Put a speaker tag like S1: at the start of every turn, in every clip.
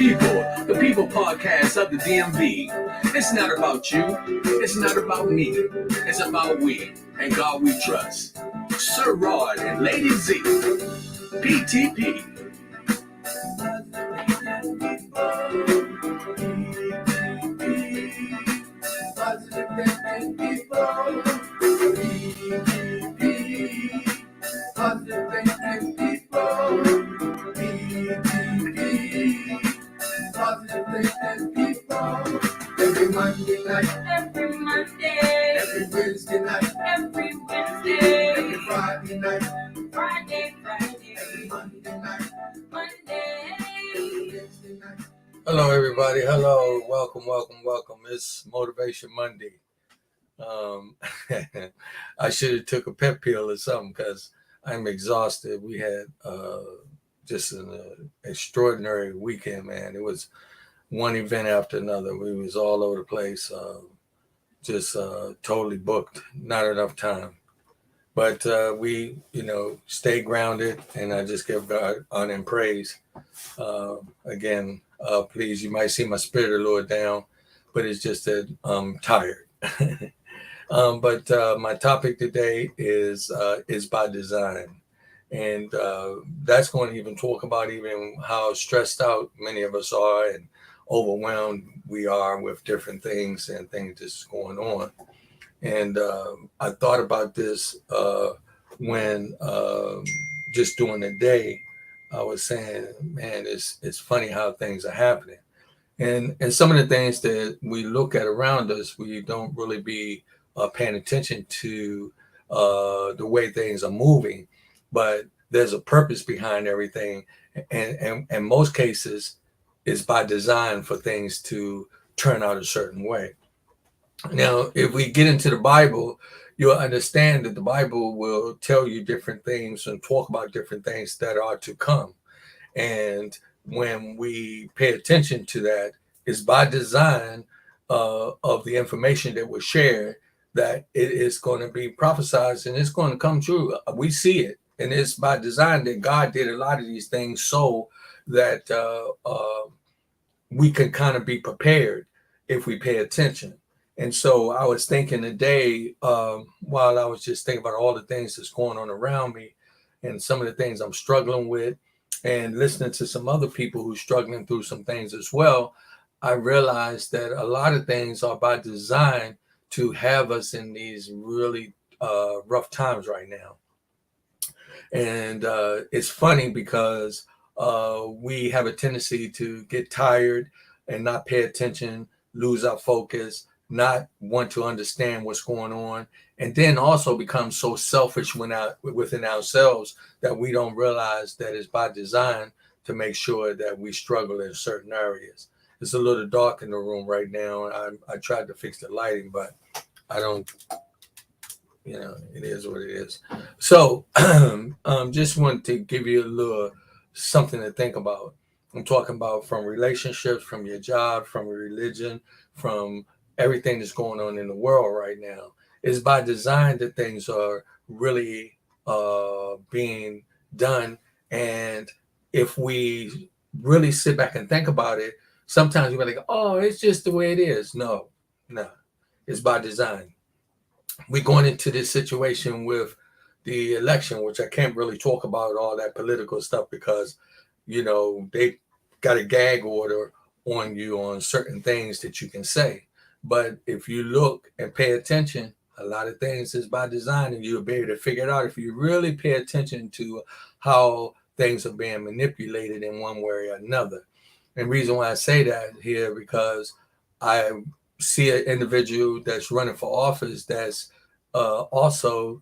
S1: the people podcast of the DMV. It's not about you, it's not about me, it's about we, and God we trust. Sir Rod and Lady Z, PTP. Positive thinking people, positive thinking people, positive thinking people. Every Monday night, every Monday, every Wednesday night, every Wednesday, every Friday night, Friday, every Monday night, Monday, every Wednesday night. Hello, everybody. Hello. Welcome. It's Motivation Monday. I should have took a pep pill or something because I'm exhausted. We had just an extraordinary weekend, man. It was one event after another. We was all over the place, just totally booked. Not enough time. But we, stay grounded, and I just give God honor and praise. Again, please, you might see my spirit a little down, but it's just that I'm tired. But my topic today is by design. And that's going to even talk about even how stressed out many of us are and overwhelmed we are with different things and things that's going on. And I thought about this when just during the day, I was saying, man, it's funny how things are happening. And some of the things that we look at around us, we don't really be paying attention to the way things are moving. But there's a purpose behind everything. And in most cases, it's by design for things to turn out a certain way. Now, if we get into the Bible, you'll understand that the Bible will tell you different things and talk about different things that are to come. And when we pay attention to that, it's by design of the information that was shared that it is going to be prophesied and it's going to come true. We see it. And it's by design that God did a lot of these things so that we can kind of be prepared if we pay attention. And so I was thinking today, while I was just thinking about all the things that's going on around me and some of the things I'm struggling with and listening to some other people who's struggling through some things as well, I realized that a lot of things are by design to have us in these really rough times right now. And it's funny because we have a tendency to get tired and not pay attention, lose our focus, not want to understand what's going on, and then also become so selfish within ourselves that we don't realize that it's by design to make sure that we struggle in certain areas. It's a little dark in the room right now. I tried to fix the lighting, but I don't, it is what it is. So just want to give you a little something to think about. I'm talking about from relationships, from your job, from religion, from everything that's going on in the world right now. It's by design that things are really being done. And if we really sit back and think about it, sometimes we're like, oh, it's just the way it is. No, it's by design. We're going into this situation with the election, which I can't really talk about all that political stuff because, they got a gag order on you on certain things that you can say. But if you look and pay attention, a lot of things is by design, and you'll be able to figure it out if you really pay attention to how things are being manipulated in one way or another. And the reason why I say that here, because I see an individual that's running for office that's also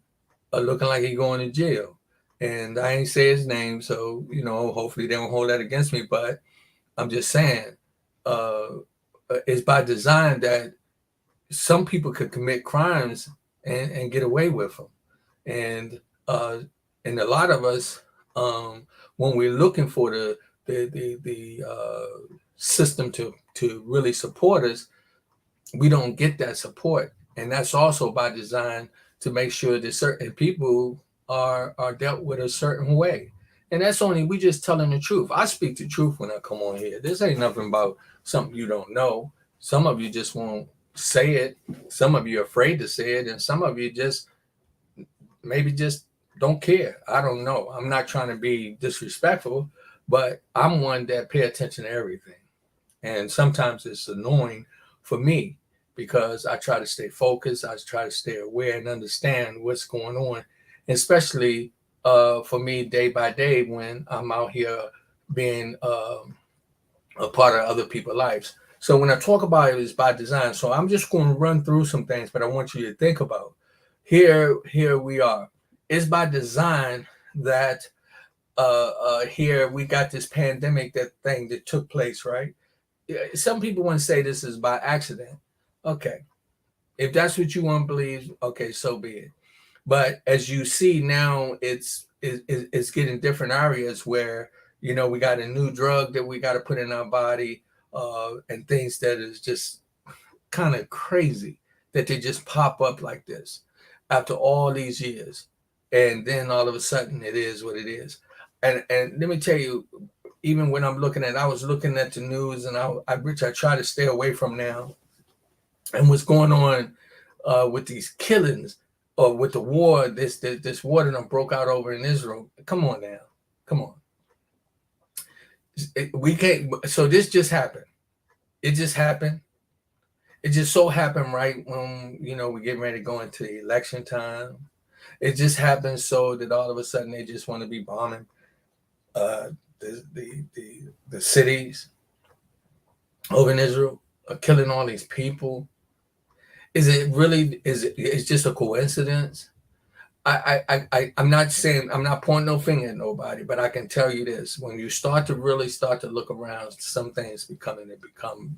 S1: looking like he's going to jail. And I ain't say his name, so, hopefully they won't hold that against me. But I'm just saying, it's by design that some people could commit crimes and get away with them. And a lot of us, when we're looking for the system to really support us, we don't get that support. And that's also by design to make sure that certain people are dealt with a certain way. And that's only we just telling the truth. I speak the truth when I come on here. This ain't nothing about something you don't know. Some of you just won't say it. Some of you are afraid to say it, and some of you just maybe just don't care. I don't know. I'm not trying to be disrespectful, but I'm one that pay attention to everything. And sometimes it's annoying for me because I try to stay focused. I try to stay aware and understand what's going on, especially for me day by day when I'm out here being a part of other people's lives. So when I talk about it, it's by design. So I'm just going to run through some things, but I want you to think about here we are. It's by design that here we got this pandemic, that thing that took place, right? Some people want to say this is by accident. Okay, if that's what you want to believe, okay, so be it. But as you see now, it's getting different areas where we got a new drug that we got to put in our body, and things that is just kind of crazy that they just pop up like this after all these years, and then all of a sudden it is what it is. And let me tell you, even when I was looking at the news, and which I try to stay away from now, and what's going on with these killings or with the war, this war that broke out over in Israel. Come on now, come on. We can't. So this just happened. It just happened. It just so happened right when we're getting ready to go into election time. It just happened so that all of a sudden they just want to be bombing the cities over in Israel, killing all these people. Is it really? It's just a coincidence? I'm not saying, I'm not pointing no finger at nobody, but I can tell you this: when you start to look around, some things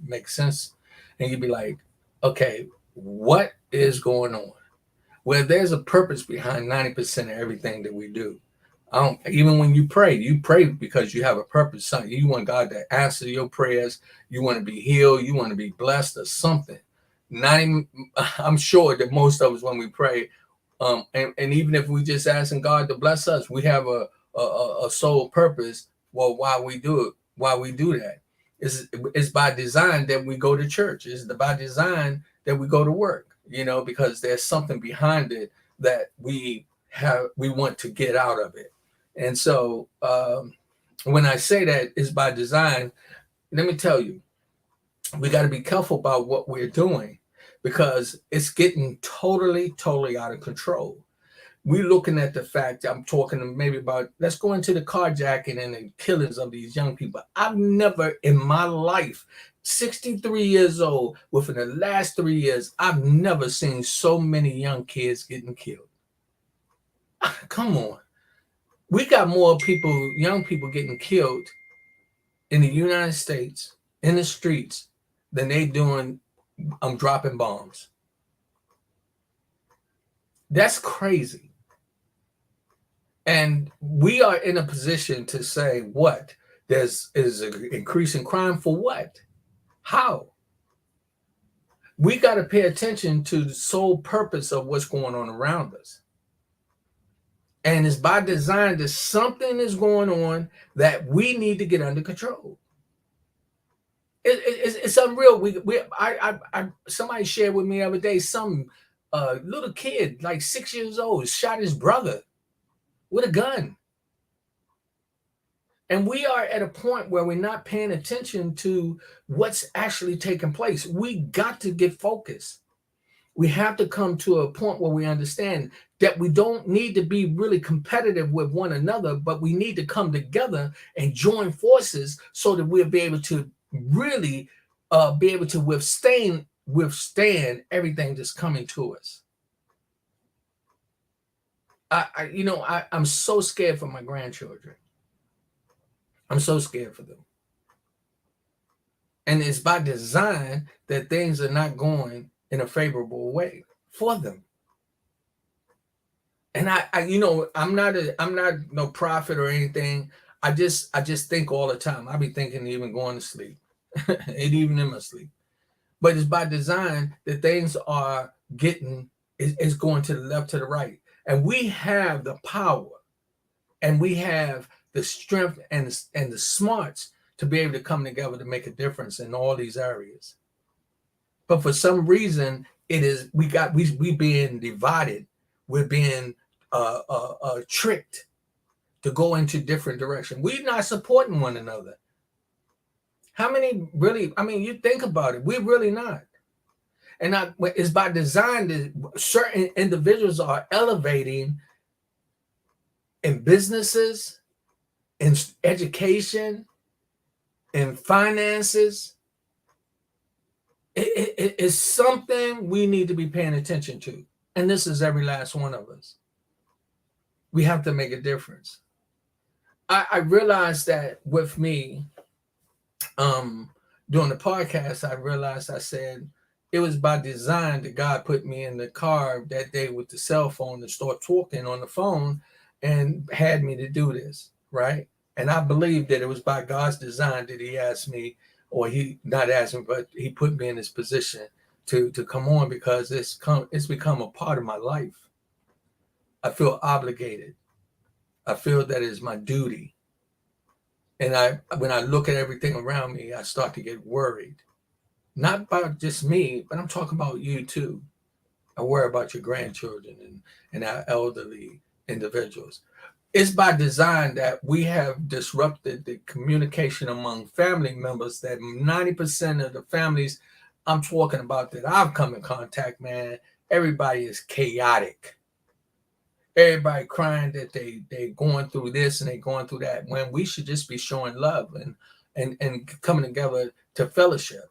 S1: make sense, and you'd be like, okay, what is going on? Well, there's a purpose behind 90% of everything that we do. Even when you pray because you have a purpose. Something you want God to answer your prayers. You want to be healed. You want to be blessed or something. I'm sure that most of us, when we pray, and even if we just asking God to bless us, we have a sole purpose. Well, why we do it? Why we do that? It's by design that we go to church. It's by design that we go to work. Because there's something behind it that we want to get out of it. And so when I say that it's by design, let me tell you, we got to be careful about what we're doing, because it's getting totally out of control. We're looking at the fact, I'm talking maybe about, let's go into the carjacking and the killings of these young people. I've never in my life, 63 years old, within the last 3 years, I've never seen so many young kids getting killed. Come on. We got more people, young people getting killed in the United States, in the streets, than they doing dropping bombs. That's crazy. And we are in a position to say, what? Is an increase in crime for what? How? We got to pay attention to the sole purpose of what's going on around us. And it's by design that something is going on that we need to get under control. It's unreal. Somebody shared with me the other day, some little kid, like 6 years old, shot his brother with a gun. And we are at a point where we're not paying attention to what's actually taking place. We got to get focused. We have to come to a point where we understand that we don't need to be really competitive with one another, but we need to come together and join forces so that we'll be able to really be able to withstand everything that's coming to us. I'm so scared for my grandchildren. I'm so scared for them. And it's by design that things are not going in a favorable way for them. And I'm not no prophet or anything. I just think all the time. I be thinking even going to sleep, and even in my sleep. But it's by design that things are it's going to the left, to the right. And we have the power, and we have the strength and the smarts to be able to come together to make a difference in all these areas. But for some reason, it is we being divided. We're being tricked to go into different direction. We're not supporting one another. How many really? I mean, you think about it. We're really not. And it's by design that certain individuals are elevating in businesses, in education, in finances. It's something we need to be paying attention to. And this is every last one of us. We have to make a difference. I realized that with me, doing the podcast, I said it was by design that God put me in the car that day with the cell phone to start talking on the phone and had me to do this, right? And I believe that it was by God's design that he asked me, or he not asked me, but he put me in this position to come on, because it's become a part of my life. I feel obligated. I feel that it's my duty. And when I look at everything around me, I start to get worried. Not about just me, but I'm talking about you too. I worry about your grandchildren and our elderly individuals. It's by design that we have disrupted the communication among family members, that 90% of the families I'm talking about that I've come in contact, man, everybody is chaotic. Everybody crying that they going through this and they going through that, when we should just be showing love and coming together to fellowship.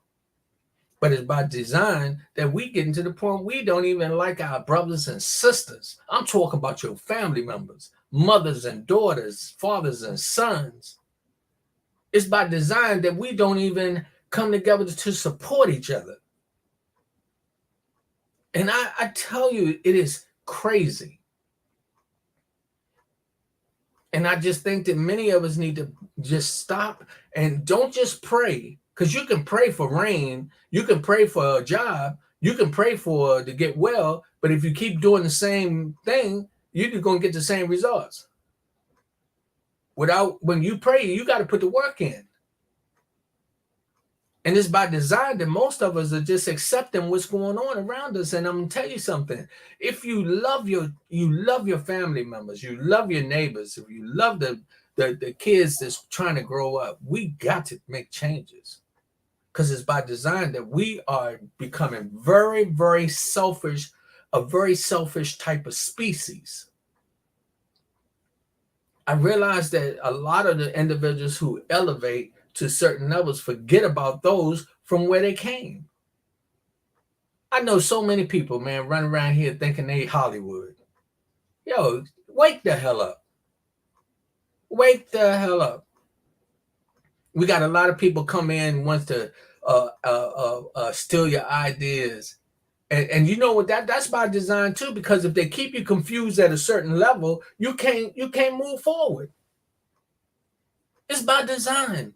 S1: But it's by design that we get into the point we don't even like our brothers and sisters. I'm talking about your family members, mothers and daughters, fathers and sons. It's by design that we don't even come together to support each other. And I tell you, it is crazy. And I just think that many of us need to just stop and don't just pray, because you can pray for rain, you can pray for a job, you can pray for to get well, but if you keep doing the same thing, you're going to get the same results. When you pray, you got to put the work in. And it's by design that most of us are just accepting what's going on around us. And I'm gonna tell you something: if you love your family members, you love your neighbors, if you love the kids that's trying to grow up, we got to make changes, because it's by design that we are becoming very, very selfish, a very selfish type of species. I realize that a lot of the individuals who elevate to certain levels forget about those from where they came. I know so many people, man, running around here thinking they Hollywood. Yo, wake the hell up. Wake the hell up. We got a lot of people come in wants to steal your ideas. And you know what, that's by design too, because if they keep you confused at a certain level, you can't move forward. It's by design.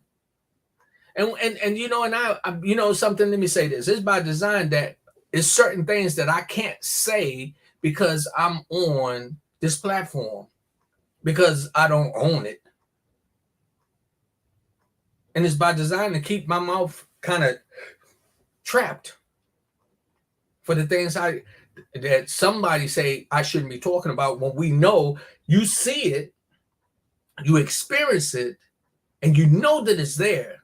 S1: And you know, and I you know something, let me say this. It's by design that it's certain things that I can't say because I'm on this platform, because I don't own it. And it's by design to keep my mouth kind of trapped for the things that somebody say I shouldn't be talking about, when we know you see it, you experience it, and you know that it's there.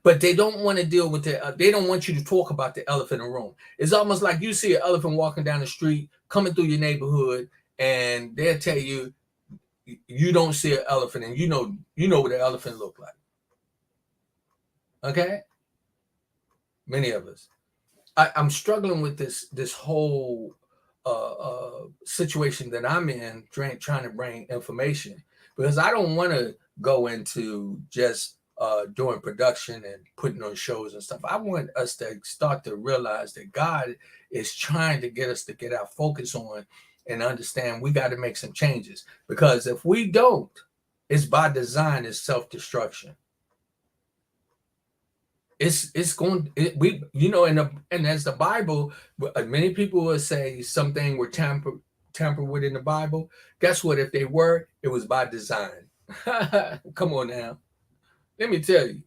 S1: But they don't want to deal with it. They don't want you to talk about the elephant in the room. It's almost like you see an elephant walking down the street, coming through your neighborhood, and they'll tell you you don't see an elephant, and you know what an elephant look like. Okay, many of us. I'm struggling with this whole situation that I'm in, trying to bring information, because I don't want to go into just doing production and putting on shows and stuff. I want us to start to realize that God is trying to get us to get our focus on and understand we got to make some changes, because if we don't, it's by design, it's self-destruction. It's going we and as the Bible, many people will say something were tampered with in the Bible. Guess what? If they were, it was by design. Come on now. Let me tell you.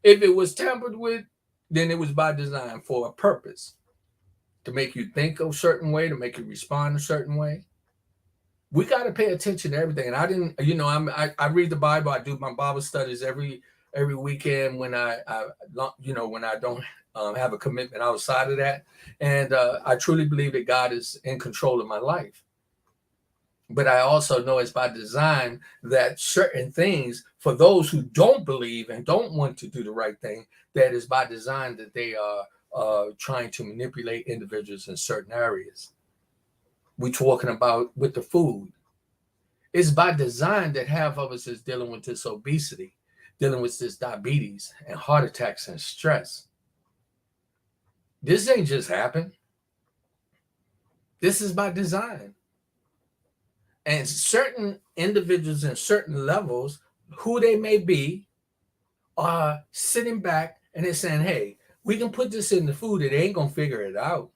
S1: If it was tampered with, then it was by design for a purpose to make you think a certain way, to make you respond a certain way. We got to pay attention to everything. And I didn't, I read the Bible. I do my Bible studies every weekend when when I don't have a commitment outside of that. And I truly believe that God is in control of my life. But I also know it's by design that certain things, for those who don't believe and don't want to do the right thing, that is by design that they are trying to manipulate individuals in certain areas. We're talking about with the food. It's by design that half of us is dealing with this obesity, dealing with this diabetes and heart attacks and stress. This ain't just happened. This is by design. And certain individuals in certain levels, who they may be, are sitting back and they're saying, hey, we can put this in the food. It ain't going to figure it out.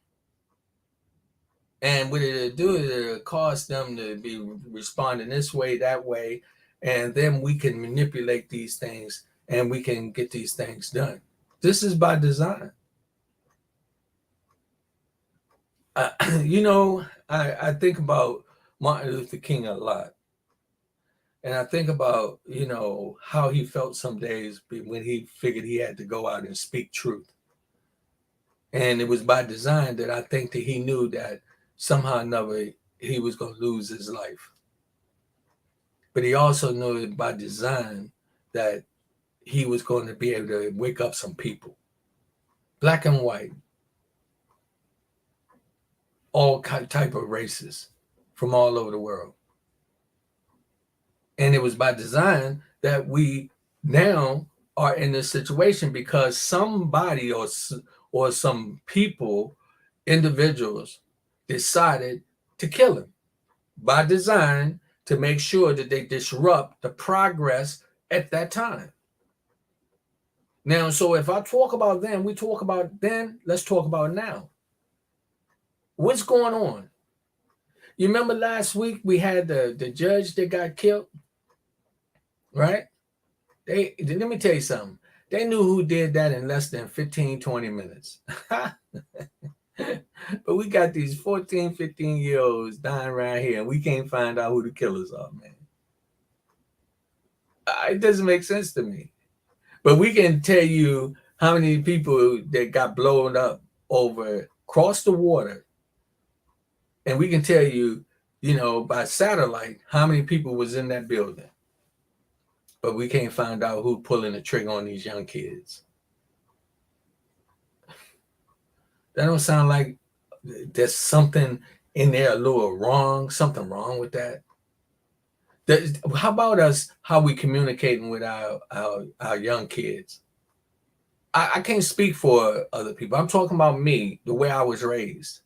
S1: And what it'll do is it'll cause them to be responding this way, that way. And then we can manipulate these things and we can get these things done. This is by design. I think about Martin Luther King a lot. And I think about, how he felt some days when he figured he had to go out and speak truth. And it was by design that I think that he knew that somehow or another he was going to lose his life. But he also knew by design that he was going to be able to wake up some people, black and white, all type of races from all over the world. And it was by design that we now are in this situation because somebody or some people, individuals, decided to kill him by design to make sure that they disrupt the progress at that time. Now, so if I talk about then, we talk about then, let's talk about now. What's going on? You remember last week we had the judge that got killed, right? Let me tell you something. They knew who did that in less than 15, 20 minutes. But we got these 14, 15-year-olds dying around here, and we can't find out who the killers are, man. It doesn't make sense to me. But we can tell you how many people that got blown up across the water. And we can tell you, by satellite, how many people was in that building. But we can't find out who pulling the trigger on these young kids. That don't sound like there's something in there a little wrong, something wrong with that. How about us, how we communicating with our young kids? I can't speak for other people. I'm talking about me, the way I was raised.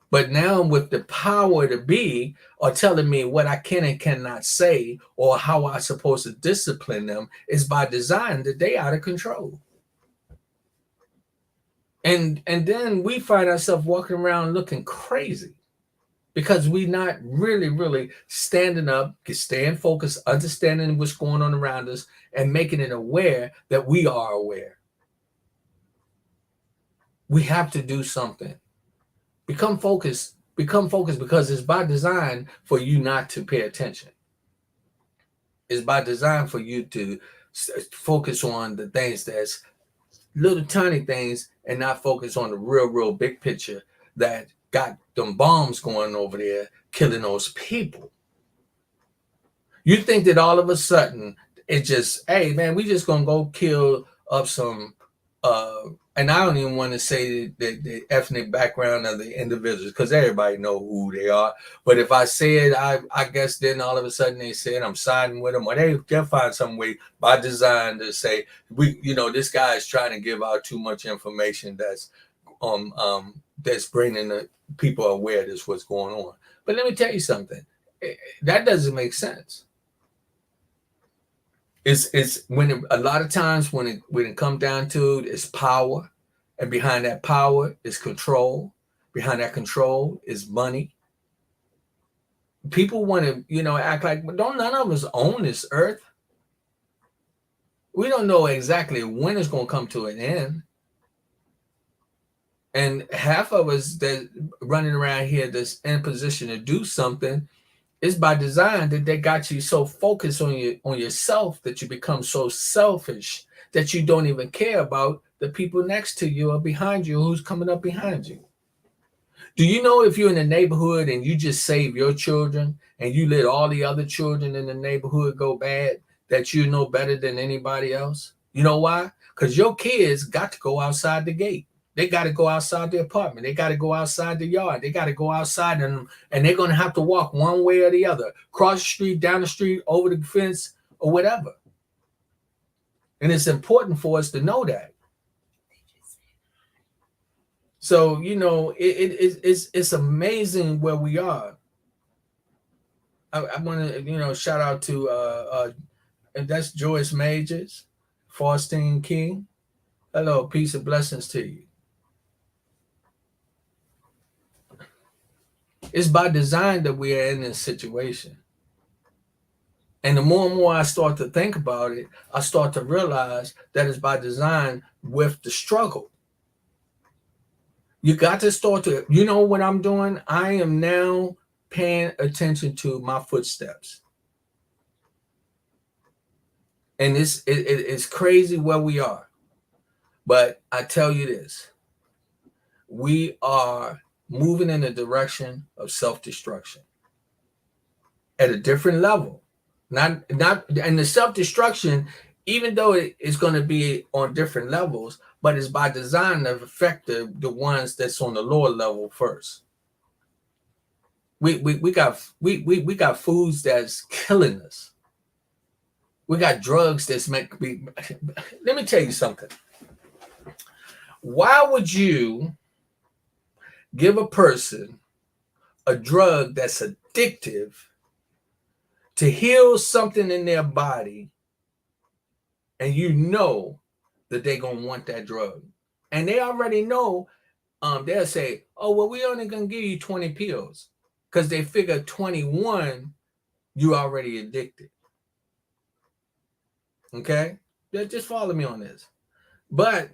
S1: But now with the power to be or telling me what I can and cannot say or how I'm supposed to discipline them is by design that they out of control. And then we find ourselves walking around looking crazy because we're not really standing up, staying focused, understanding what's going on around us and making it aware that we are aware. We have to do something. Become focused because it's by design for you not to pay attention. It's by design for you to focus on the things that's little tiny things and not focus on the real big picture that got them bombs going over there, killing those people. You think that all of a sudden it's just, hey man, we just gonna go kill up some and I don't even want to say the ethnic background of the individuals because everybody know who they are. But if I say it, I guess then all of a sudden they said I'm siding with them, or they'll find some way by design to say this guy is trying to give out too much information that's bringing the people aware of what's going on. But let me tell you something, that doesn't make sense. It's when a lot of times when it comes down to it, it's power, and behind that power is control. Behind that control is money. People want to, act like, but don't none of us own this earth. We don't know exactly when it's going to come to an end. And half of us that running around here that's in position to do something is by design, that they got you so focused on yourself that you become so selfish that you don't even care about the people next to you or behind you who's coming up behind you. Do you know if you're in a neighborhood and you just save your children and you let all the other children in the neighborhood go bad, that you know better than anybody else? You know why? Because your kids got to go outside the gate. They got to go outside the apartment. They got to go outside the yard. They got to go outside, and they're going to have to walk one way or the other, cross the street, down the street, over the fence, or whatever. And it's important for us to know that. So, it's amazing where we are. I want to, shout out to, and that's Joyce Majors, Faustine King. Hello, peace and blessings to you. It's by design that we are in this situation. And the more and more I start to think about it, I start to realize that it's by design with the struggle. You got to start to, what I'm doing? I am now paying attention to my footsteps. And it's crazy where we are. But I tell you this, we are moving in the direction of self-destruction at a different level. Not and the self-destruction, even though it is going to be on different levels, but it's by design to affect the ones that's on the lower level first. We got foods that's killing us. We got drugs that's meant to be. Let me tell you something. Why would you give a person a drug that's addictive to heal something in their body, and you know that they're going to want that drug? And they already know, they'll say, oh, well, we only going to give you 20 pills, because they figure 21, you already addicted. Okay? Just follow me on this. But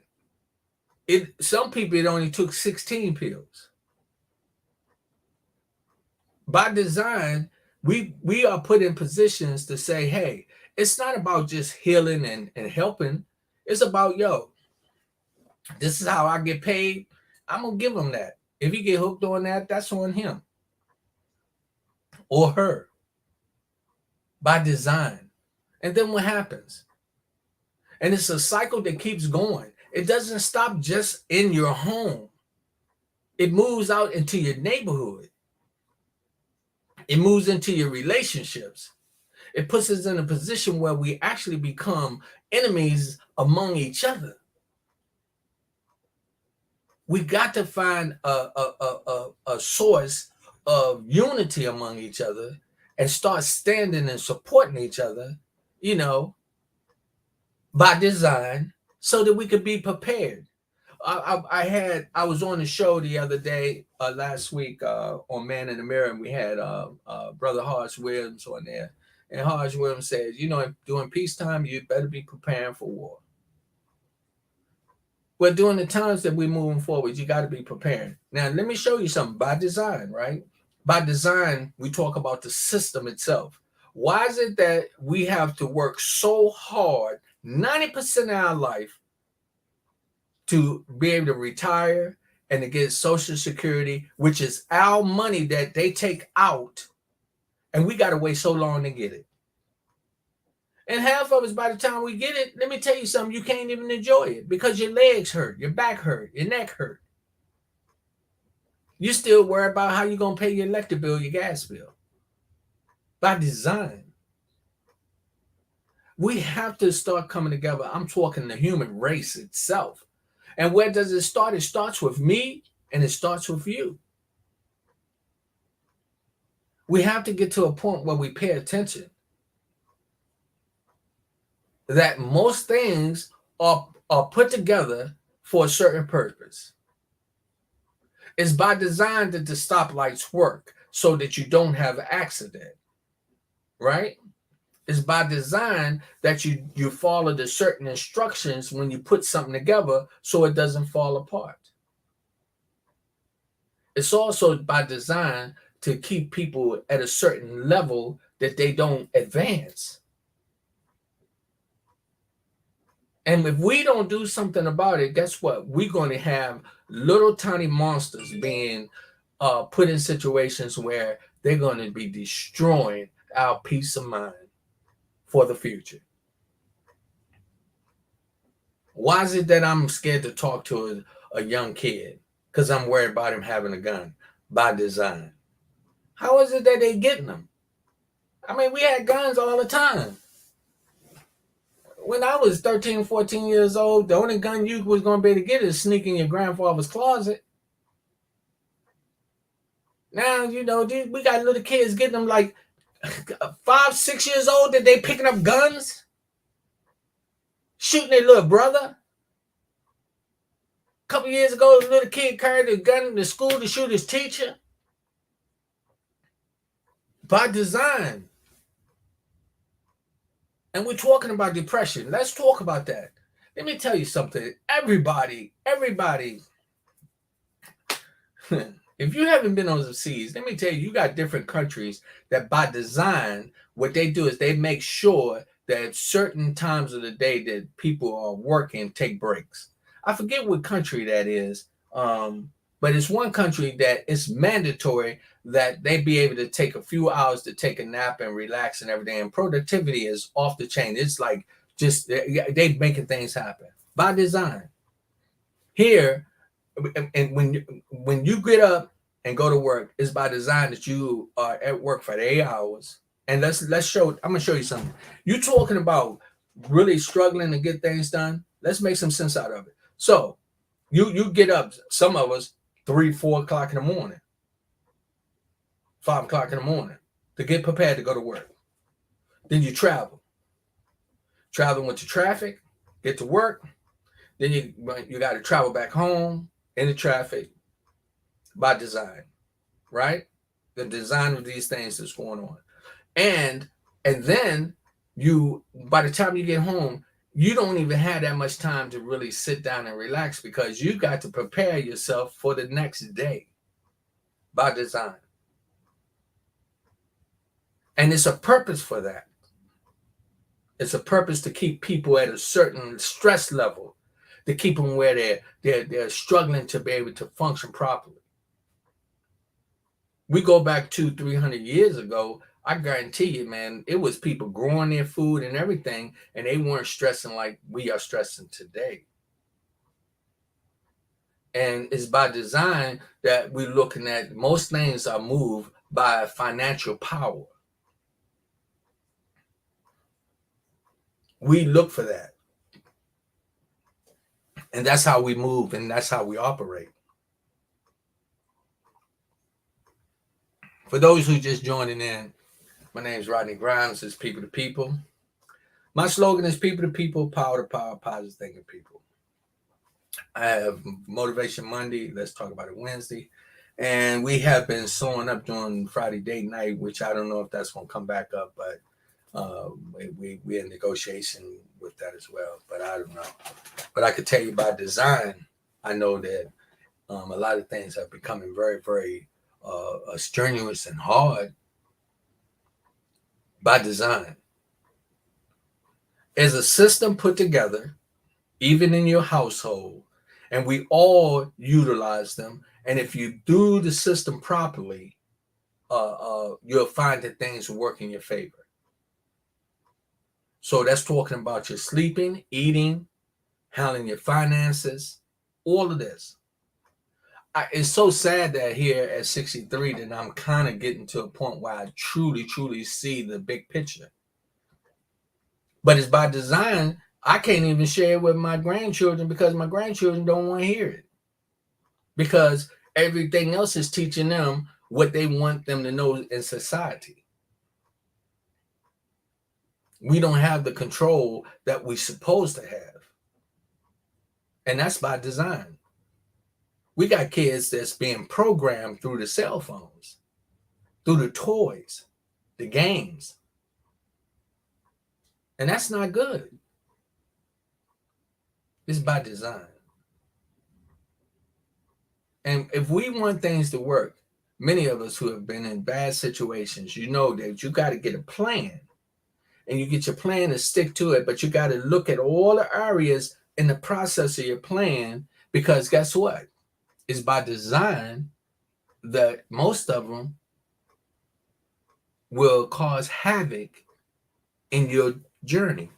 S1: some people, it only took 16 pills. By design, we are put in positions to say, hey, it's not about just healing and helping. It's about, this is how I get paid. I'm going to give him that. If he get hooked on that, that's on him or her. By design. And then what happens? And it's a cycle that keeps going. It doesn't stop just in your home. It moves out into your neighborhood. It moves into your relationships. It puts us in a position where we actually become enemies among each other. We got to find a source of unity among each other and start standing and supporting each other, by design, so that we could be prepared. I was on the show the other day, last week, on Man in the Mirror, and we had Brother Hodge Williams on there. And Hodge Williams says, during peacetime, you better be preparing for war. Well, during the times that we're moving forward, you got to be preparing. Now, let me show you something. By design, right? By design, we talk about the system itself. Why is it that we have to work so hard, 90% of our life, to be able to retire and to get Social Security, which is our money that they take out, and we got to wait so long to get it? And half of us, by the time we get it, let me tell you something, you can't even enjoy it because your legs hurt, your back hurt, your neck hurt. You still worry about how you're going to pay your electric bill, your gas bill. By design. We have to start coming together. I'm talking the human race itself. And where does it start? It starts with me, and it starts with you. We have to get to a point where we pay attention that most things are put together for a certain purpose. It's by design that the stoplights work. so that you don't have an accident, right? It's by design that you follow the certain instructions when you put something together so it doesn't fall apart. It's also by design to keep people at a certain level that they don't advance. And if we don't do something about it, guess what? We're going to have little tiny monsters being put in situations where they're going to be destroying our peace of mind for the future. Why is it that I'm scared to talk to a young kid? Because I'm worried about him having a gun by design. How is it that they getting them? I mean, we had guns all the time. When I was 13, 14 years old, the only gun you was going to be able to get is sneak in your grandfather's closet. Now, we got little kids getting them like 5, 6 years old that they picking up guns, shooting their little brother. A couple years ago, a little kid carried a gun to school to shoot his teacher. By design. And we're talking about depression. Let's talk about that. Let me tell you something. Everybody, if you haven't been overseas, let me tell you, you got different countries that by design, what they do is they make sure that certain times of the day that people are working, take breaks. I forget what country that is, but it's one country that it's mandatory that they be able to take a few hours to take a nap and relax and everything. And productivity is off the chain. It's like just they making things happen by design. Here, and when you get up and go to work, it's by design that you are at work for 8 hours. And let's show. I'm gonna show you something. You talking about really struggling to get things done? Let's make some sense out of it. So you get up. Some of us 3, 4 o'clock in the morning, 5 o'clock in the morning to get prepared to go to work. Then you traveling with the traffic, get to work. Then you got to travel back home in the traffic by design, right? The design of these things is going on. And then you, by the time you get home, you don't even have that much time to really sit down and relax because you got to prepare yourself for the next day by design. And it's a purpose for that. It's a purpose to keep people at a certain stress level, to keep them where they're struggling to be able to function properly. We go back 200-300 years ago, I guarantee you, man, it was people growing their food and everything, and they weren't stressing like we are stressing today. And it's by design that we're looking at most things are moved by financial power. We look for that. And that's how we move and that's how we operate. For those who just joining in, my name is Rodney Grimes. It's People to People. My slogan is People to People, Power to Power, Positive Thinking People. I have Motivation Monday. Let's talk about it Wednesday. And we have been sewing up during Friday date night, which I don't know if that's going to come back up, but we're in negotiation with that as well. But I don't know. But I could tell you by design, I know that a lot of things are becoming very, very strenuous and hard by design. As a system put together, even in your household, and we all utilize them. And if you do the system properly, you'll find that things will work in your favor. So that's talking about your sleeping, eating, handling your finances, all of this. It's so sad that here at 63 that I'm kind of getting to a point where I truly, truly see the big picture. But it's by design. I can't even share it with my grandchildren because my grandchildren don't want to hear it. Because everything else is teaching them what they want them to know in society. We don't have the control that we're supposed to have. And that's by design. We got kids that's being programmed through the cell phones. through the toys, the games. And that's not good. It's by design. And if we want things to work, many of us who have been in bad situations, you know that you got to get a plan, and you get your plan and stick to it. But you got to look at all the areas in the process of your plan, because guess what? It's by design that most of them will cause havoc in your journey.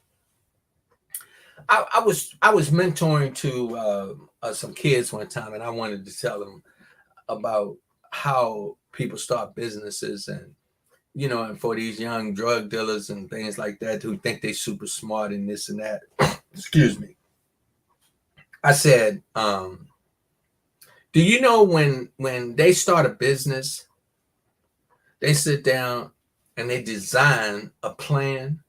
S1: I was mentoring to some kids one time, and I wanted to tell them about how people start businesses, and and for these young drug dealers and things like that who think they super smart and this and that. Excuse me. I said, do you know when they start a business, they sit down and they design a plan.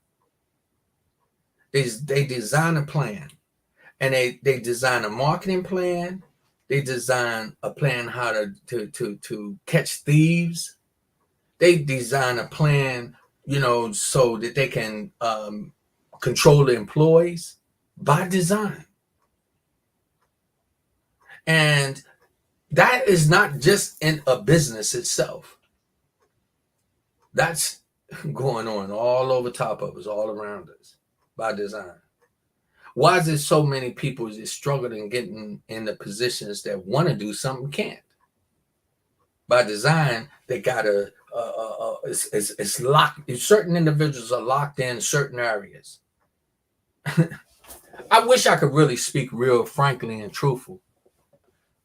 S1: They design a plan, and they design a marketing plan. They design a plan how to catch thieves. They design a plan, so that they can control the employees by design. And that is not just in a business itself. That's going on all over top of us, all around us, by design. Why is there so many people just struggling getting in the positions that want to do something, can't? By design, they gotta. It's locked. Certain individuals are locked in certain areas. I wish I could really speak real frankly and truthful,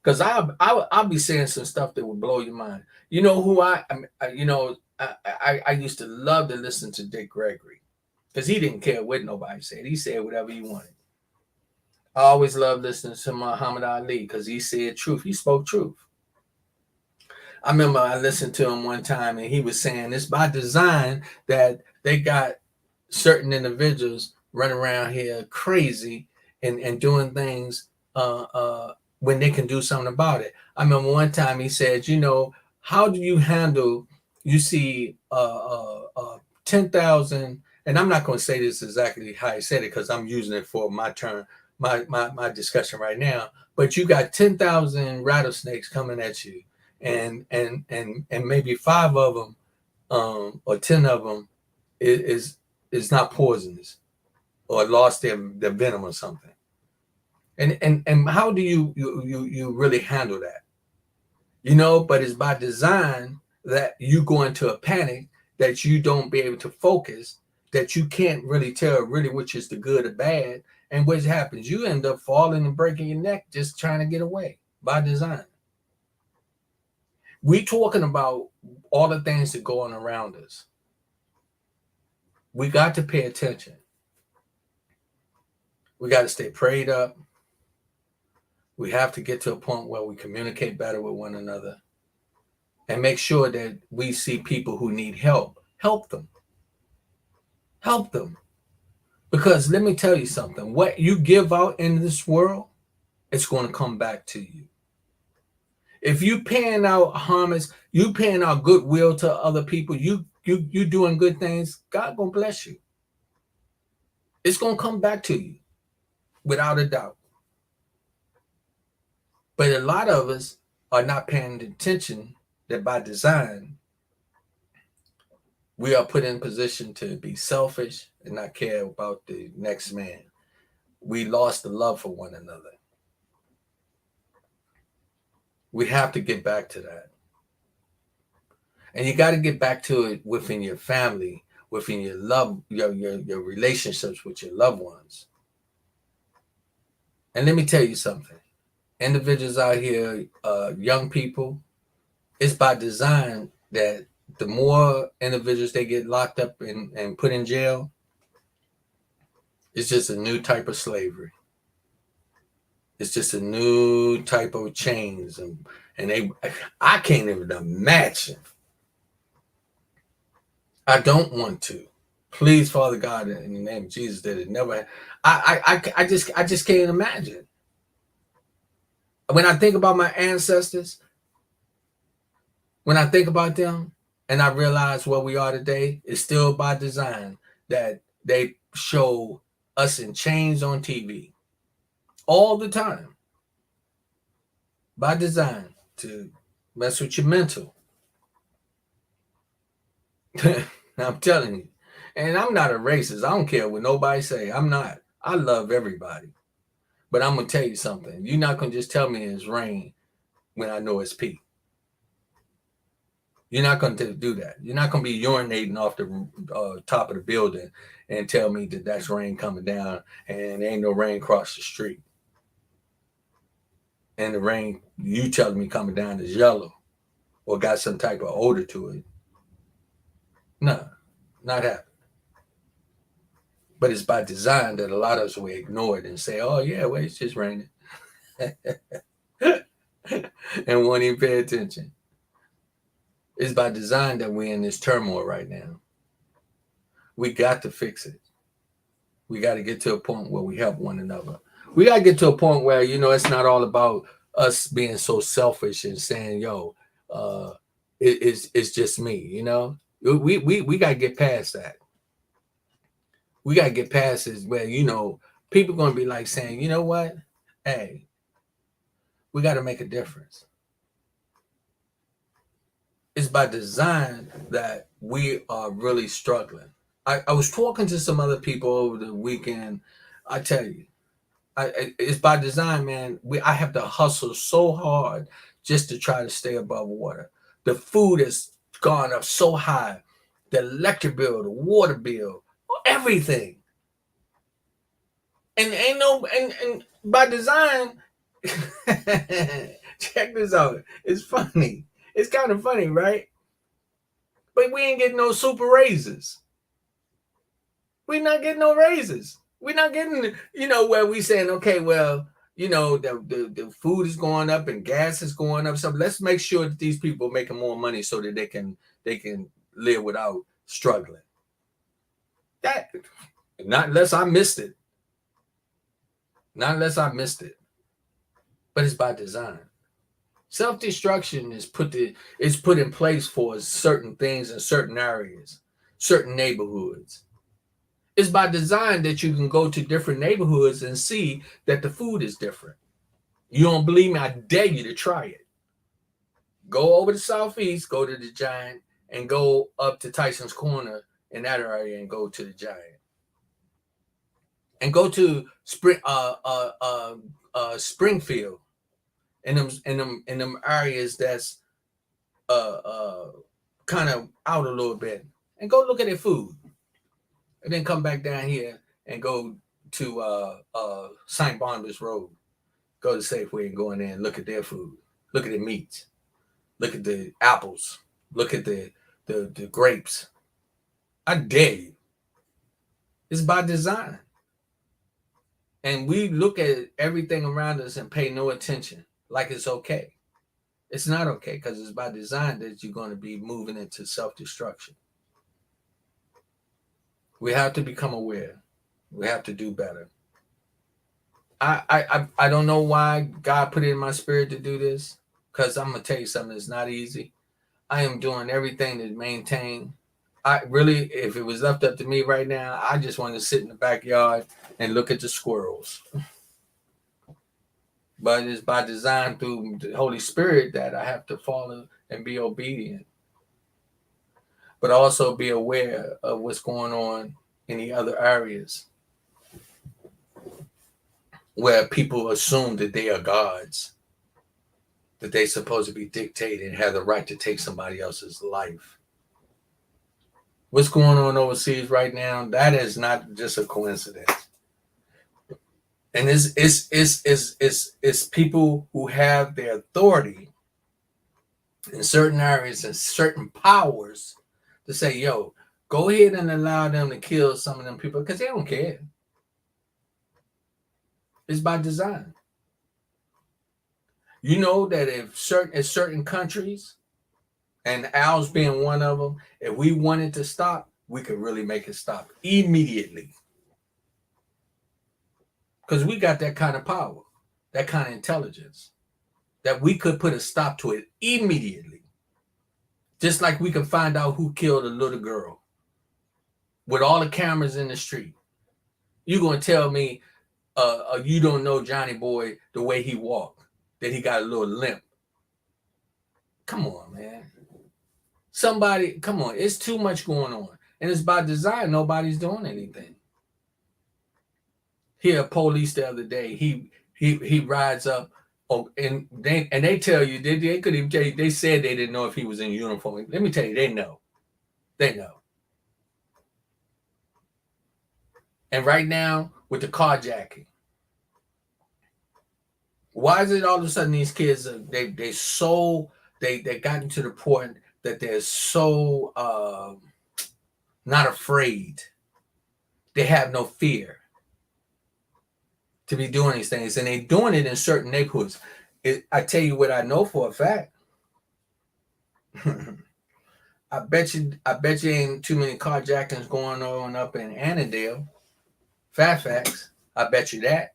S1: because I'll be saying some stuff that would blow your mind. You know who I used to love to listen to Dick Gregory, because he didn't care what nobody said. He said whatever he wanted. I always loved listening to Muhammad Ali, because he said truth. He spoke truth. I remember I listened to him one time, and he was saying it's by design that they got certain individuals running around here crazy and doing things when they can do something about it. I remember one time he said, how do you handle, you see 10,000, and I'm not going to say this exactly how he said it, because I'm using it for my turn, my discussion right now, but you got 10,000 rattlesnakes coming at you, and maybe 5 of them or 10 of them is not poisonous or lost their venom or something. And how do you really handle that? But it's by design that you go into a panic, that you don't be able to focus, that you can't really tell really which is the good or bad. And what happens? You end up falling and breaking your neck just trying to get away, by design. We talking about all the things that go on around us. We got to pay attention. We got to stay prayed up. We have to get to a point where we communicate better with one another, and make sure that we see people who need help. Help them. Help them. Because let me tell you something. What you give out in this world, it's going to come back to you. If you paying out homage, you paying out goodwill to other people, you doing good things, God gonna bless you. It's gonna come back to you, without a doubt. But a lot of us are not paying attention that by design, we are put in position to be selfish and not care about the next man. We lost the love for one another. We have to get back to that. And you got to get back to it within your family, within your love, your relationships with your loved ones. And let me tell you something. Individuals out here, young people, it's by design that the more individuals they get locked up and put in jail, it's just a new type of slavery. It's just a new type of chains, and I can't even imagine. I don't want to. Please, Father God, in the name of Jesus, that it never. I just can't imagine. When I think about my ancestors, when I think about them, And I realize where we are today is still by design, that they show us in chains on TV all the time, by design, to mess with your mental. I'm telling you. And I'm not a racist. I don't care what nobody say. I'm not. I love everybody. But I'm gonna tell you something. You're not gonna just tell me it's rain when I know it's peak. You're not going to do that. You're not going to be urinating off the top of the building and tell me that that's rain coming down and there ain't no rain across the street. And the rain you telling me coming down is yellow or got some type of odor to it. No, not happening. But it's by design that a lot of us will ignore it and say, oh, yeah, well, it's just raining. And won't even pay attention. It's by design that we're in this turmoil right now. We got to fix it. We got to get to a point where we help one another. We got to get to a point where, it's not all about us being so selfish and saying, yo, it's just me, We got to get past that. We got to get past this where, people going to be like saying, you know what? Hey, we got to make a difference. It's by design that we are really struggling. I was talking to some other people over the weekend. I tell you, it's by design, man. I have to hustle so hard just to try to stay above water. The food has gone up so high. The electric bill, the water bill, everything. And and by design, check this out. It's funny. It's kind of funny, right? But we ain't getting no super raises. We're not getting no raises. We're not getting, where we saying, okay, well, the food is going up and gas is going up. So let's make sure that these people are making more money so that they can live without struggling. That, not unless I missed it. Not unless I missed it. But it's by design. Self-destruction is put in place for certain things in certain areas, certain neighborhoods. It's by design that you can go to different neighborhoods and see that the food is different. You don't believe me? I dare you to try it. Go over to Southeast, go to the Giant, and go up to Tyson's Corner in that area and go to the Giant. And go to Springfield in them areas that's kind of out a little bit, and go look at their food. And then come back down here and go to St. Barnabas Road. Go to Safeway and go in there and look at their food. Look at the meats. Look at the apples. Look at the grapes. I dare you. It's by design. And we look at everything around us and pay no attention like it's okay. It's not okay because it's by design that you're going to be moving into self-destruction. We have to become aware. We have to do better. I don't know why God put it in my spirit to do this, because I'm going to tell you something. It's not easy. I am doing everything to maintain. I really, if it was left up to me right now, I just want to sit in the backyard and look at the squirrels. But it's by design through the Holy Spirit that I have to follow and be obedient. But also be aware of what's going on in the other areas where people assume that they are gods, that they're supposed to be dictated and have the right to take somebody else's life. What's going on overseas right now, that is not just a coincidence. And it's people who have their authority in certain areas and certain powers to say, yo, go ahead and allow them to kill some of them people because they don't care. It's by design. You know that if certain countries, and ours being one of them, if we wanted to stop, we could really make it stop immediately. Because we got that kind of power, that kind of intelligence, that we could put a stop to it immediately. Just like we can find out who killed a little girl with all the cameras in the street. You gonna tell me you don't know Johnny Boy the way he walked, that he got a little limp? Come on, man. Somebody, come on. It's too much going on. And it's by design. Nobody's doing anything. Here, police the other day, he rides up, and they tell you, they could even tell you, they said they didn't know if he was in uniform. Let me tell you, they know. They know. And right now, with the carjacking, why is it all of a sudden these kids they gotten to the point that they're so not afraid. They have no fear to be doing these things, and they're doing it in certain neighborhoods. I tell you what I know for a fact. I bet you ain't too many carjackings going on up in Annandale, Fairfax. I bet you that.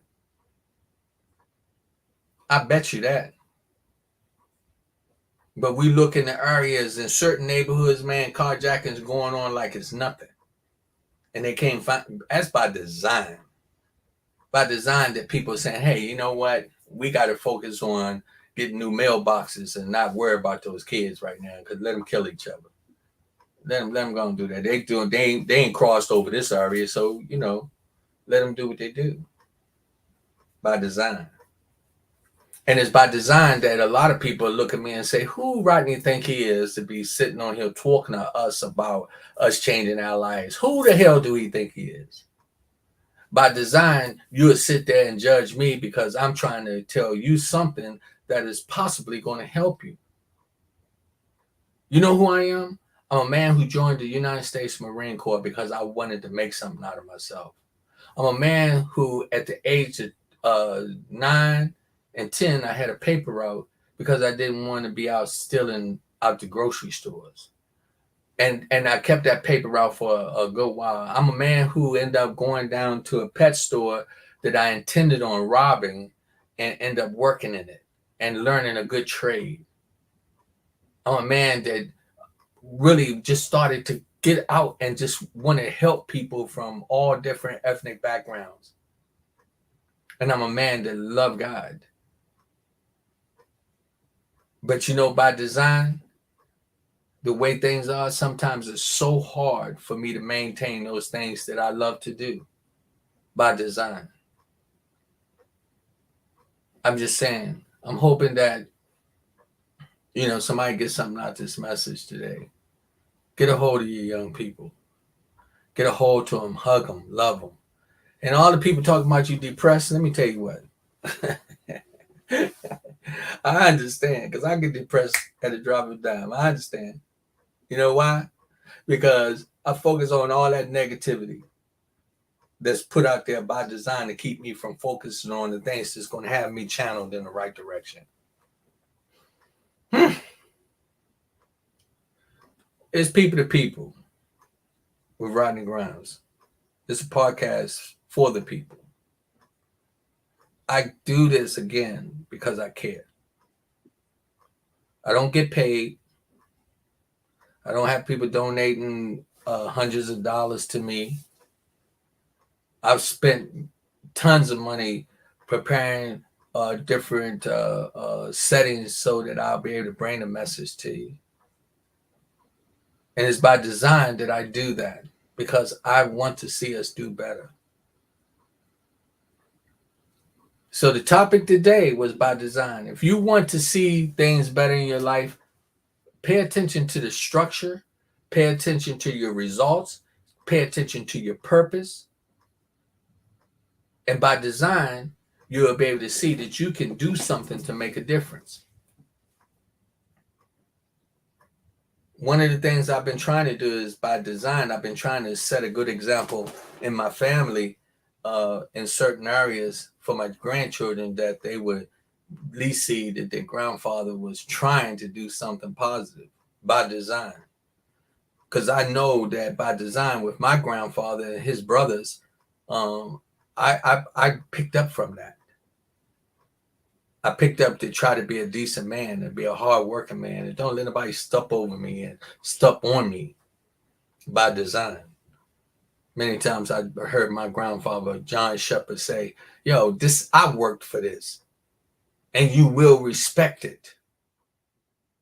S1: I bet you that. But we look in the areas in certain neighborhoods, man, carjackings going on like it's nothing. And they can't find, that's by design. By design that people are saying, hey, you know what? We got to focus on getting new mailboxes and not worry about those kids right now, because let them kill each other. Let them go and do that. They ain't crossed over this area, so, let them do what they do. By design. And it's by design that a lot of people look at me and say, who Rodney think he is to be sitting on here talking to us about us changing our lives? Who the hell do he think he is? By design, you would sit there and judge me because I'm trying to tell you something that is possibly going to help you. You know who I am? I'm a man who joined the United States Marine Corps because I wanted to make something out of myself. I'm a man who, at the age of 9 and 10, I had a paper route because I didn't want to be out stealing out the grocery stores. And I kept that paper route for a good while. I'm a man who ended up going down to a pet store that I intended on robbing and end up working in it and learning a good trade. I'm a man that really just started to get out and just want to help people from all different ethnic backgrounds. And I'm a man that love God. But by design, the way things are, sometimes it's so hard for me to maintain those things that I love to do by design. I'm just saying, I'm hoping that, somebody gets something out of this message today. Get a hold of your young people. Get a hold to them, hug them, love them. And all the people talking about you depressed, let me tell you what. I understand, because I get depressed at a drop of a dime. I understand. You know why? Because I focus on all that negativity that's put out there by design to keep me from focusing on the things that's going to have me channeled in the right direction. It's People to People with Rodney Grimes. It's a podcast for the people. I do this again because I care. I don't get paid. I don't have people donating hundreds of dollars to me. I've spent tons of money preparing different settings so that I'll be able to bring the message to you. And it's by design that I do that because I want to see us do better. So the topic today was by design. If you want to see things better in your life, pay attention to the structure, pay attention to your results, pay attention to your purpose. And by design, you'll be able to see that you can do something to make a difference. One of the things I've been trying to do is by design, I've been trying to set a good example in my family in certain areas for my grandchildren, that they would at least see that their grandfather was trying to do something positive by design. Because I know that by design with my grandfather and his brothers, I picked up from that. I picked up to try to be a decent man and be a hard working man and don't let anybody step over me and step on me by design. Many times I heard my grandfather, John Shepherd, say, yo, this, I worked for this, and you will respect it.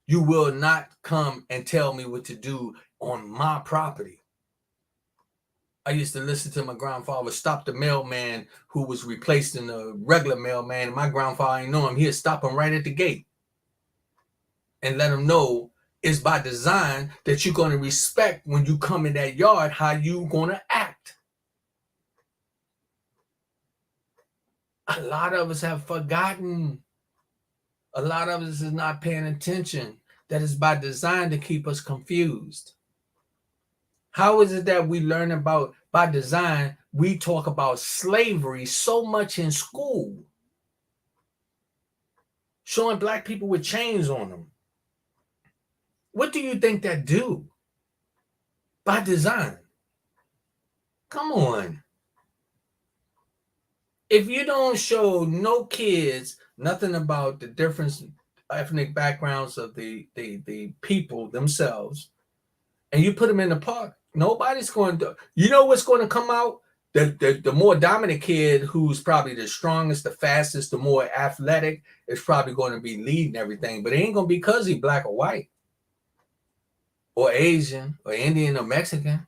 S1: You will not come and tell me what to do on my property. I used to listen to my grandfather stop the mailman who was replacing the regular mailman, and my grandfather ain't know him. He'd stop him right at the gate and let him know it's by design that you're going to respect when you come in that yard how you going to act. A lot of us have forgotten. A lot of us is not paying attention. That is by design to keep us confused. How is it that we learn about, by design, we talk about slavery so much in school? Showing black people with chains on them. What do you think that do? By design. Come on. If you don't show no kids nothing about the different ethnic backgrounds of the people themselves, and you put them in the park, nobody's going to, you know what's going to come out? The more dominant kid who's probably the strongest, the fastest, the more athletic is probably going to be leading everything. But it ain't going to be because he's black or white or Asian or Indian or Mexican.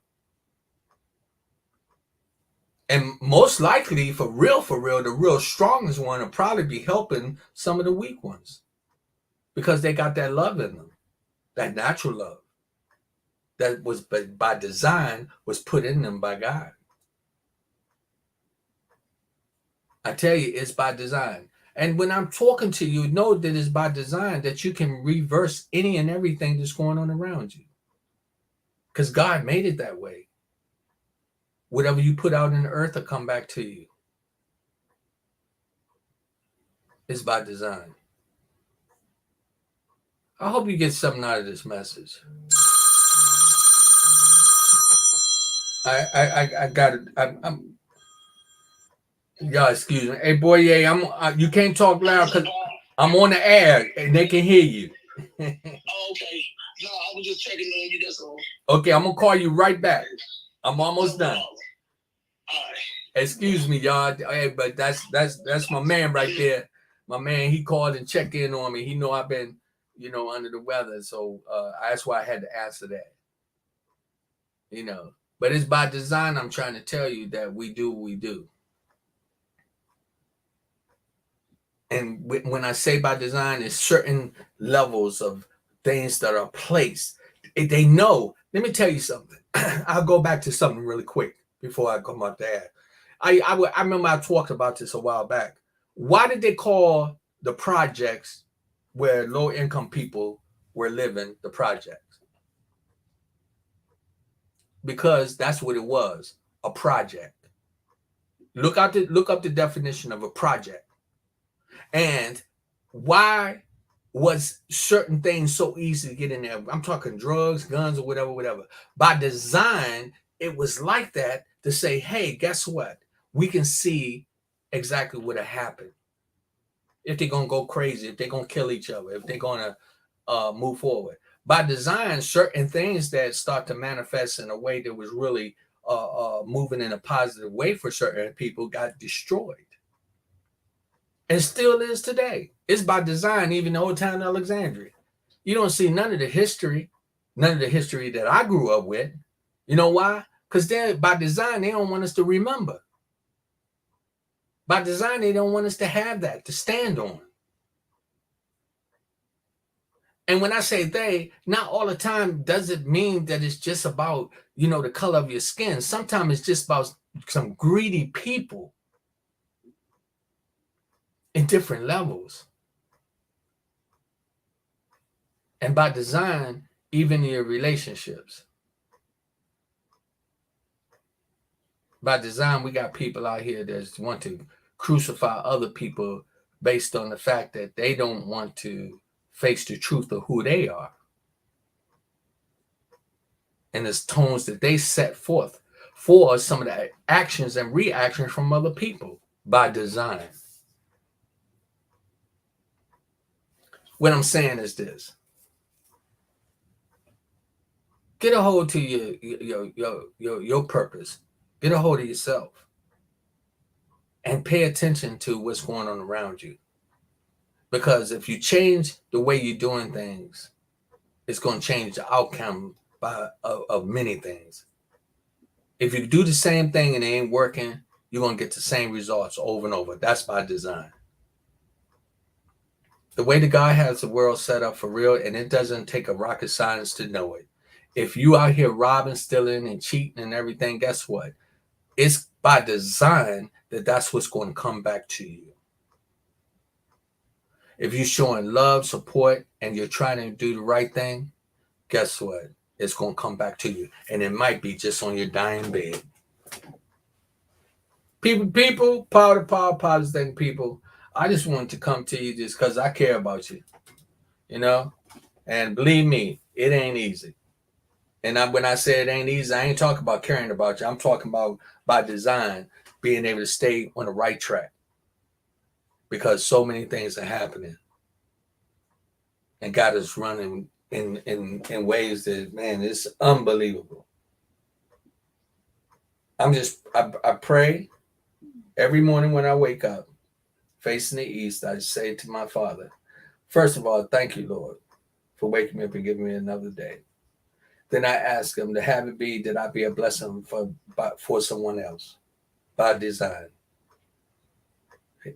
S1: And most likely, for real, the real strongest one will probably be helping some of the weak ones because they got that love in them, that natural love that was by design, was put in them by God. I tell you, it's by design. And when I'm talking to you, know that it's by design that you can reverse any and everything that's going on around you. Because God made it that way. Whatever you put out in the earth will come back to you. It's by design. I hope you get something out of this message. I got it. I'm y'all excuse me. Hey boy, yeah, you can't talk loud because I'm on the air and they can hear you.
S2: Oh, okay. No, I was just checking on you. That's all.
S1: Okay, I'm gonna call you right back. I'm almost done.
S2: All right.
S1: Excuse me, y'all. Hey, but that's my man right there. My man, he called and checked in on me. He know I've been, under the weather, so that's why I had to answer that. But it's by design. I'm trying to tell you that we do what we do. And when I say by design, it's certain levels of things that are placed. They know. Let me tell you something. I'll go back to something really quick before I come out there. I remember I talked about this a while back. Why did they call the projects where low income people were living the projects? Because that's what it was, a project. Look up the definition of a project. And why was certain things so easy to get in there? I'm talking drugs, guns, or whatever. By design, it was like that to say, hey, guess what? We can see exactly what'll happen. If they're going to go crazy, if they're going to kill each other, if they're going to move forward. By design, certain things that start to manifest in a way that was really moving in a positive way for certain people got destroyed. And still is today. It's by design, even Old Town Alexandria. You don't see none of the history that I grew up with. You know why? Because by design, they don't want us to remember. By design, they don't want us to have that, to stand on. And when I say they, not all the time does it mean that it's just about, the color of your skin. Sometimes it's just about some greedy people in different levels. And by design, even your relationships. By design, we got people out here that want to crucify other people based on the fact that they don't want to face the truth of who they are. And the tones that they set forth for some of the actions and reactions from other people by design. what I'm saying is this. Get a hold to your purpose. Get a hold of yourself. And pay attention to what's going on around you. Because if you change the way you're doing things, it's going to change the outcome of many things. If you do the same thing and it ain't working, you're going to get the same results over and over. That's by design. The way that God has the world set up for real, and it doesn't take a rocket science to know it. If you out here robbing, stealing, and cheating and everything, guess what? It's by design that's what's going to come back to you. If you're showing love, support, and you're trying to do the right thing, guess what? It's going to come back to you. And it might be just on your dying bed. People, power, positive thing, people. I just wanted to come to you just because I care about you. You know? And believe me, it ain't easy. And when I say it ain't easy, I ain't talking about caring about you. I'm talking about by design, being able to stay on the right track. Because so many things are happening. And God is running in ways that, man, it's unbelievable. I pray every morning when I wake up, facing the east, I say to my Father, first of all, thank you, Lord, for waking me up and giving me another day. Then I ask him to have it be that I be a blessing for someone else by design.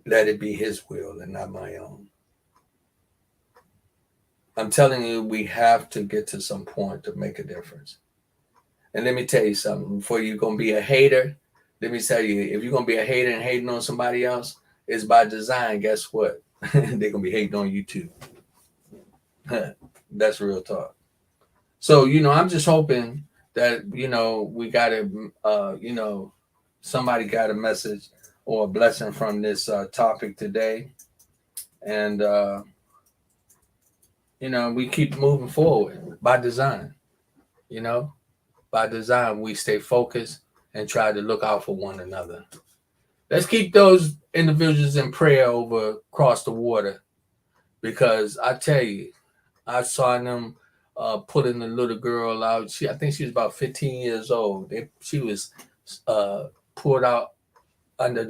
S1: Let it be his will and not my own. I'm telling you, we have to get to some point to make a difference. And let me tell you something. Before you're going to be a hater, let me tell you, if you're going to be a hater and hating on somebody else, it's by design. Guess what? They're going to be hating on you too. That's real talk. So, I'm just hoping that, we got to, somebody got a message or a blessing from this topic today. And, we keep moving forward by design. By design, we stay focused and try to look out for one another. Let's keep those individuals in prayer over across the water, because I tell you, I saw them pulling the little girl out. I think she was about 15 years old. She was pulled out under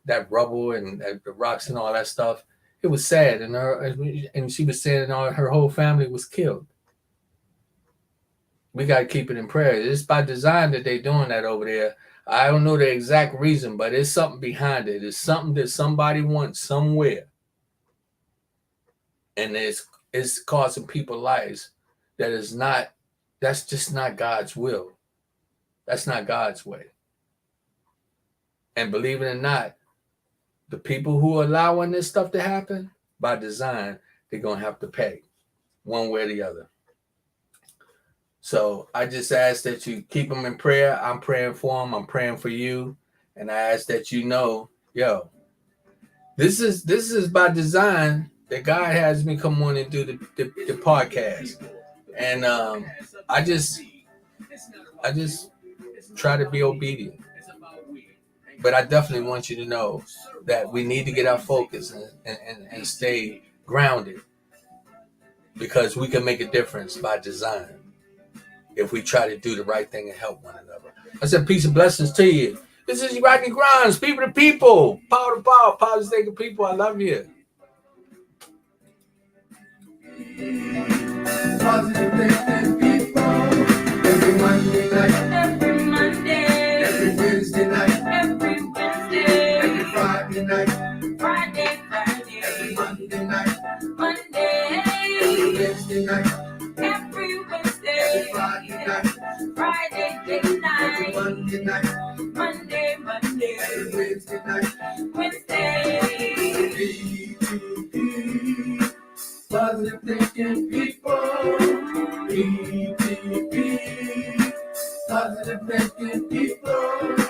S1: that rubble and the rocks and all that stuff. It was sad, and she was saying her whole family was killed. We got to keep it in prayer. It's by design that they're doing that over there. I don't know the exact reason, but it's something behind it. It's something that somebody wants somewhere. And it's causing people lives that's just not God's will. That's not God's way. And believe it or not, the people who are allowing this stuff to happen, by design, they're going to have to pay one way or the other. So I just ask that you keep them in prayer. I'm praying for them. I'm praying for you. And I ask that this is by design that God has me come on and do the podcast. And I just try to be obedient. But I definitely want you to know that we need to get our focus and stay grounded, because we can make a difference by design if we try to do the right thing and help one another. I said peace and blessings to you. This is Rodney Grimes, people to people, power to power, positive thinking people. I love you.
S3: Positive thinking people. Every Monday night. Every Monday. Every Wednesday night. Every Wednesday. Every Friday night. Friday. Every Monday night. Monday. Every Wednesday night. Every Wednesday. Every Friday night. Friday night. Every Monday night. Monday. Every Wednesday night. Wednesday. Positive thinking people, PTP. Positive thinking people.